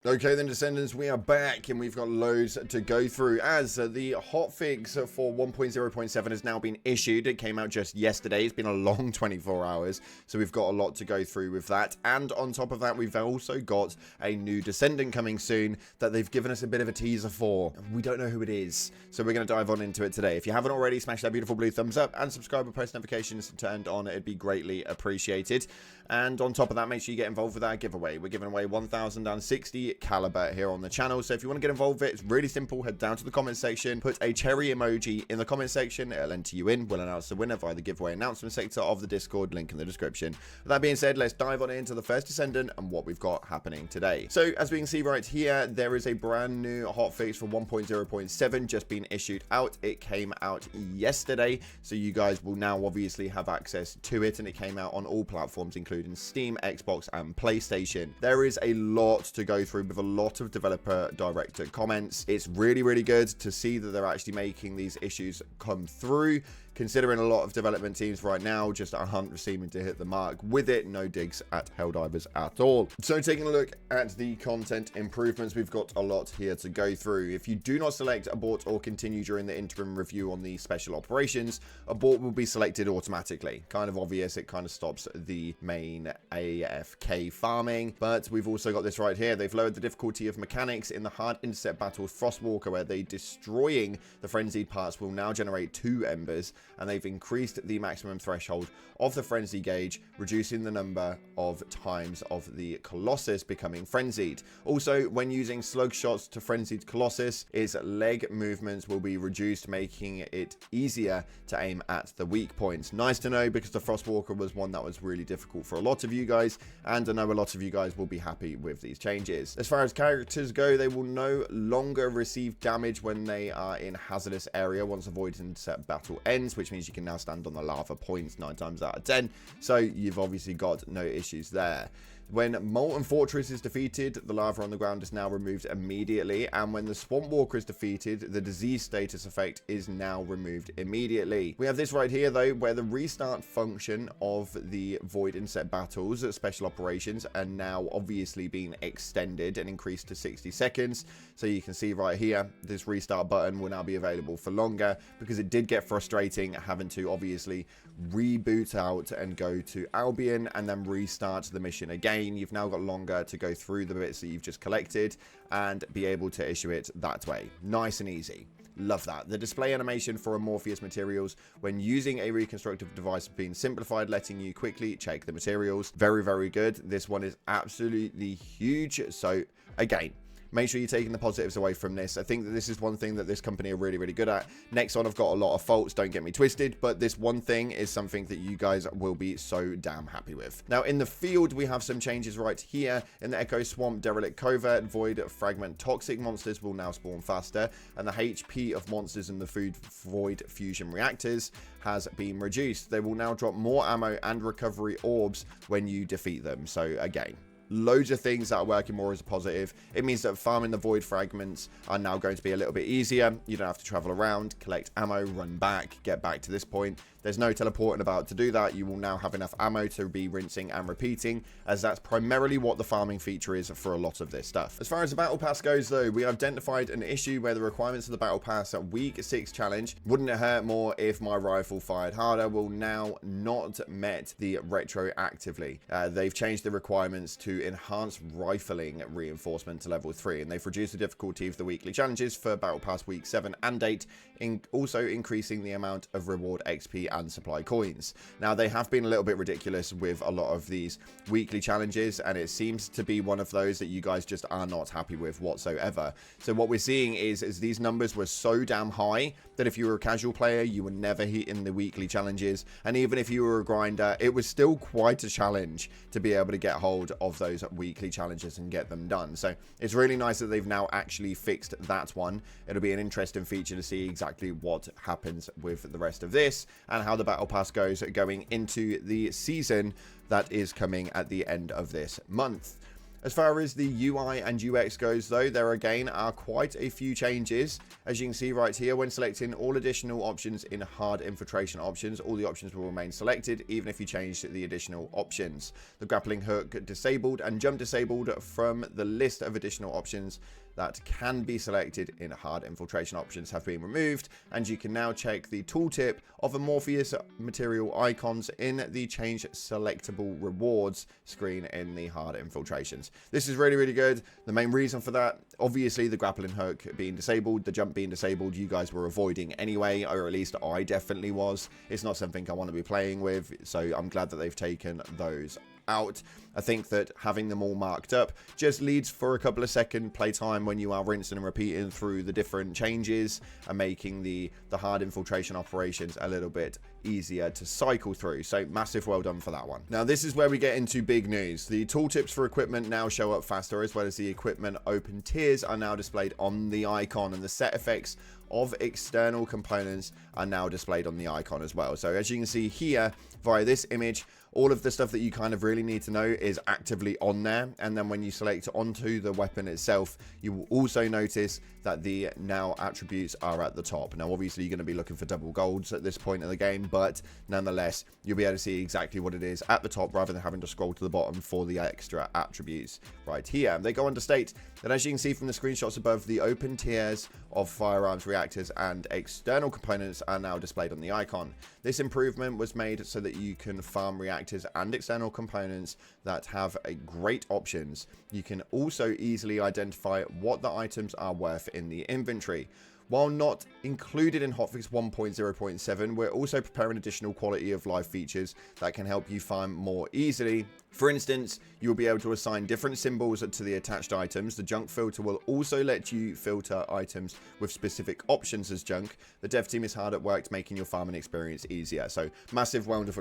Okay then, Descendants, we are back and we've got loads to go through as the hotfix for 1.0.7 has now been issued. It came out just yesterday. It's been a long 24 hours, so we've got a lot to go through with that. And on top of that, we've also got a new Descendant coming soon that they've given us a bit of a teaser for. We don't know who it is, so we're going to dive on into it today. If you haven't already, smash that beautiful blue thumbs up and subscribe with post notifications turned on. It'd be greatly appreciated. And on top of that, make sure you get involved with our giveaway. We're giving away 1,060 caliber here on the channel, so if you want to get involved with it, it's really simple. Head down to the comment section, put a cherry emoji in the comment section, it'll enter you in. We'll announce the winner via the giveaway announcement sector of the Discord, link in the description. With that being said, let's dive on into the first Descendant and what we've got happening today. So as we can see right here, there is a brand new hotfix for 1.0.7 just been issued out. It came out yesterday, so you guys will now obviously have access to it, and it came out on all platforms including Steam, Xbox and PlayStation. There is a lot to go through with a lot of developer director comments. It's really good to see that they're actually making these issues come through, considering a lot of development teams right now just aren't seeming to hit the mark with it. No digs at Helldivers at all. So taking a look at the content improvements, we've got a lot here to go through. If you do not select abort or continue during the interim review on the special operations, abort will be selected automatically. Kind of obvious, it kind of stops the main AFK farming. But we've also got this right here. They've lowered the difficulty of mechanics in the hard intercept battles Frostwalker, where they destroying the frenzied parts will now generate 2 embers, and they've increased the maximum threshold of the frenzy gauge, reducing the number of times of the Colossus becoming frenzied. Also, when using slug shots to frenzied Colossus, its leg movements will be reduced, making it easier to aim at the weak points. Nice to know, because the Frostwalker was one that was really difficult for a lot of you guys, and I know a lot of you guys will be happy with these changes. As far as characters go, they will no longer receive damage when they are in hazardous area once a void intercept battle ends, which means you can now stand on the lava points 9 times out of 10, so you've obviously got no issues there. When Molten Fortress is defeated, the lava on the ground is now removed immediately, and when the Swamp Walker is defeated, the disease status effect is now removed immediately. We have this right here though, where the restart function of the Void Intercept battles at special operations are now obviously being extended and increased to 60 seconds. So you can see right here, this restart button will now be available for longer, because it did get frustrating having to obviously reboot out and go to Albion and then restart the mission again. You've now got longer to go through the bits that you've just collected and be able to issue it that way. Nice and easy. Love that. The display animation for Amorphous materials when using a reconstructive device has been simplified, letting you quickly check the materials. Very good. This one is absolutely huge. So again, make sure you're taking the positives away from this. I think that this is one thing that this company are really good at. Nexon have got a lot of faults, don't get me twisted, but this one thing is something that you guys will be so damn happy with. Now, in the field, we have some changes right here. In the Echo Swamp, Derelict Covert, Void Fragment Toxic monsters will now spawn faster, and the HP of monsters in the food Void Fusion Reactors has been reduced. They will now drop more ammo and recovery orbs when you defeat them. So again, loads of things that are working more as a positive. It means that farming the void fragments are now going to be a little bit easier. You don't have to travel around, collect ammo, run back, get back to this point. There's no teleporting about to do that. You will now have enough ammo to be rinsing and repeating, as that's primarily what the farming feature is for a lot of this stuff. As far as the battle pass goes though, we identified an issue where the requirements of the battle pass at week 6 challenge, wouldn't it hurt more if my rifle fired harder, will now not met the retroactively. They've changed the requirements to enhance rifling reinforcement to level 3, and they've reduced the difficulty of the weekly challenges for battle pass week 7 and 8, also increasing the amount of reward XP and supply coins. Now, they have been a little bit ridiculous with a lot of these weekly challenges, and it seems to be one of those that you guys just are not happy with whatsoever. So what we're seeing is these numbers were so damn high that if you were a casual player, you were never hitting the weekly challenges, and even if you were a grinder, it was still quite a challenge to be able to get hold of those weekly challenges and get them done. So it's really nice that they've now actually fixed that one. It'll be an interesting feature to see exactly what happens with the rest of this and how the battle pass goes going into the season that is coming at the end of this month. As far as the UI and UX goes though, there again are quite a few changes. As you can see right here, when selecting all additional options in hard infiltration options, all the options will remain selected even if you change the additional options. The grappling hook disabled and jump disabled from the list of additional options that can be selected in hard infiltration options have been removed, and you can now check the tooltip of amorphous material icons in the change selectable rewards screen in the hard infiltrations. This is really, really good. The main reason for that, obviously the grappling hook being disabled, the jump being disabled, you guys were avoiding anyway, or at least I definitely was. It's not something I want to be playing with, so I'm glad that they've taken those out. I think that having them all marked up just leads for a couple of second playtime when you are rinsing and repeating through the different changes and making the hard infiltration operations a little bit easier to cycle through. So massive well done for that one. Now this is where we get into big news. The tooltips for equipment now show up faster, as well as the equipment open tiers are now displayed on the icon, and the set effects of external components are now displayed on the icon as well. So as you can see here via this image, all of the stuff that you kind of really need to know is actively on there, and then when you select onto the weapon itself, you will also notice that the now attributes are at the top. Now obviously you're going to be looking for double golds at this point in the game, but nonetheless you'll be able to see exactly what it is at the top rather than having to scroll to the bottom for the extra attributes right here. They go on to state that, as you can see from the screenshots above, the open tiers of firearms, reactors and external components are now displayed on the icon. This improvement was made so that you can farm reactors and external components that have great options. You can also easily identify what the items are worth in the inventory. While not included in hotfix 1.0.7, we're also preparing additional quality of life features that can help you farm more easily. For instance, you'll be able to assign different symbols to the attached items. The junk filter will also let you filter items with specific options as junk. The dev team is hard at work making your farming experience easier. So massive round of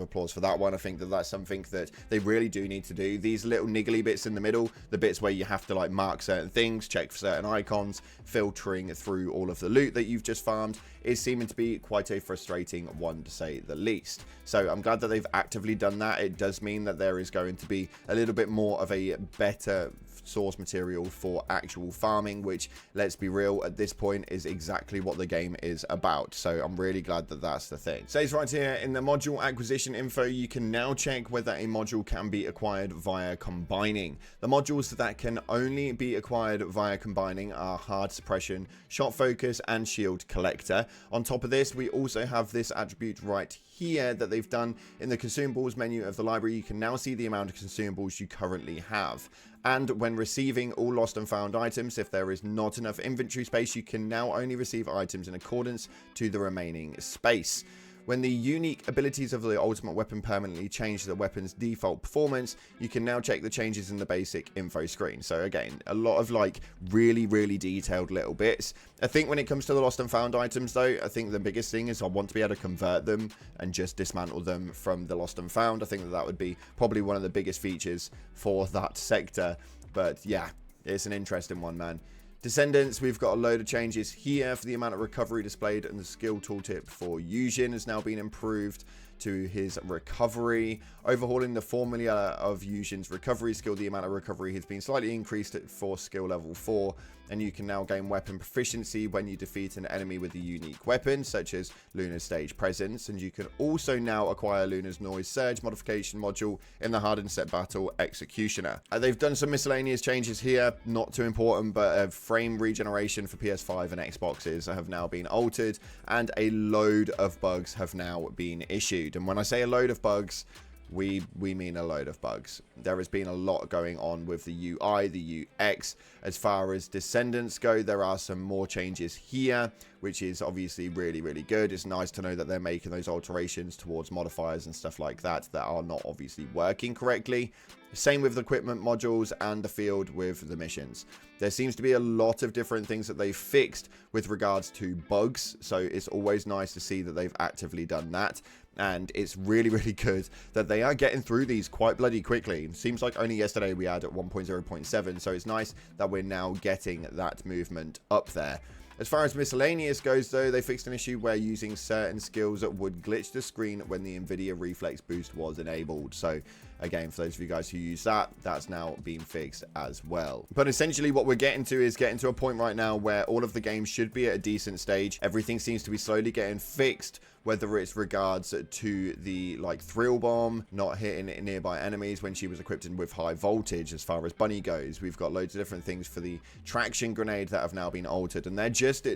applause for that one. I think that that's something that they really do need to do. These little niggly bits in the middle, the bits where you have to like mark certain things, check for certain icons, filtering through all of the loot that you've just farmed, is seeming to be quite a frustrating one, to say the least. So I'm glad that they've actively done that. It does mean that there is going to be a little bit more of a better source material for actual farming, which, let's be real, at this point is exactly what the game is about. So I'm really glad that that's the thing. Says right here in the module acquisition info, you can now check whether a module can be acquired via combining. The modules that can only be acquired via combining are hard suppression, shot focus and shield collector. On top of this, we also have this attribute right here that they've done in the consumables menu of the library. You can now see the amount of consumables you currently have. And when receiving all lost and found items, if there is not enough inventory space, you can now only receive items in accordance to the remaining space. When the unique abilities of the ultimate weapon permanently change the weapon's default performance, you can now check the changes in the basic info screen. So again, a lot of like really, really detailed little bits. I think when it comes to the lost and found items though, I think the biggest thing is I want to be able to convert them and just dismantle them from the lost and found. I think that that would be probably one of the biggest features for that sector. But yeah, it's an interesting one, man. Descendants, we've got a load of changes here for the amount of recovery displayed, and the skill tooltip for Yujin has now been improved to his recovery. Overhauling the formula of Yujin's recovery skill, the amount of recovery has been slightly increased for skill level 4, and you can now gain weapon proficiency when you defeat an enemy with a unique weapon, such as Luna's Stage Presence, and you can also now acquire Luna's Noise Surge modification module in the Hardened Set Battle Executioner. They've done some miscellaneous changes here, not too important, but frame regeneration for PS5 and Xboxes have now been altered, and a load of bugs have now been issued. And when I say a load of bugs, we mean a load of bugs. There has been a lot going on with the UI, the UX. As far as Descendants go, there are some more changes here, which is obviously really, really good. It's nice to know that they're making those alterations towards modifiers and stuff like that that are not obviously working correctly. Same with the equipment modules and the field with the missions. There seems to be a lot of different things that they've fixed with regards to bugs, so it's always nice to see that they've actively done that. And it's really, really good that they are getting through these quite bloody quickly. It seems like only yesterday we had at 1.0.7, so it's nice that we're now getting that movement up there. As far as miscellaneous goes though, they fixed an issue where using certain skills that would glitch the screen when the Nvidia reflex boost was enabled. So Again, for those of you guys who use that, that's now been fixed as well. But essentially what we're getting to is getting to a point right now where all of the games should be at a decent stage. Everything seems to be slowly getting fixed, whether it's regards to the like thrill bomb not hitting nearby enemies when she was equipped with high voltage. As far as Bunny goes, we've got loads of different things for the traction grenade that have now been altered, and they're just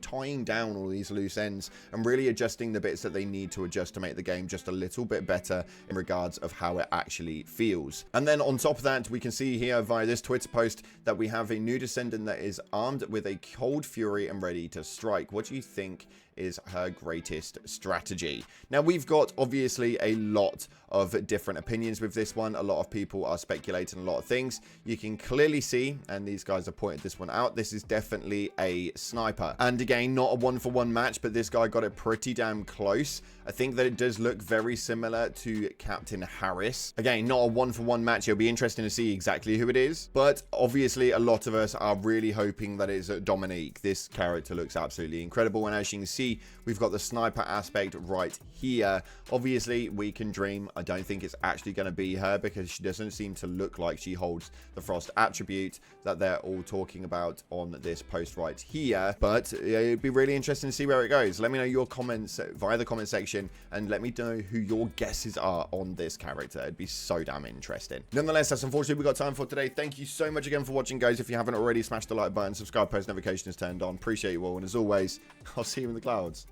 tying down all these loose ends and really adjusting the bits that they need to adjust to make the game just a little bit better in regards of how it actually feels. And then on top of that, we can see here via this Twitter post that we have a new Descendant that is armed with a Cold Fury and ready to strike. What do you think is her greatest strategy? Now, we've got obviously a lot of different opinions with this one. A lot of people are speculating a lot of things. You can clearly see, and these guys have pointed this one out, this is definitely a sniper. And again, not a one-for-one match, but this guy got it pretty damn close. I think that it does look very similar to Captain Harris. Again, not a one-for-one match. It'll be interesting to see exactly who it is, but obviously a lot of us are really hoping that it's Dominique. This character looks absolutely incredible, and as you can see, we've got the sniper aspect right here. Obviously, we can dream. I don't think it's actually going to be her because she doesn't seem to look like she holds the Frost attribute that they're all talking about on this post right here. But it'd be really interesting to see where it goes. Let me know your comments via the comment section and let me know who your guesses are on this character. It'd be so damn interesting. Nonetheless, that's unfortunately we've got time for today. Thank you so much again for watching, guys. If you haven't already, smash the like button, subscribe, post notifications turned on. Appreciate you all. And as always, I'll see you in the clouds.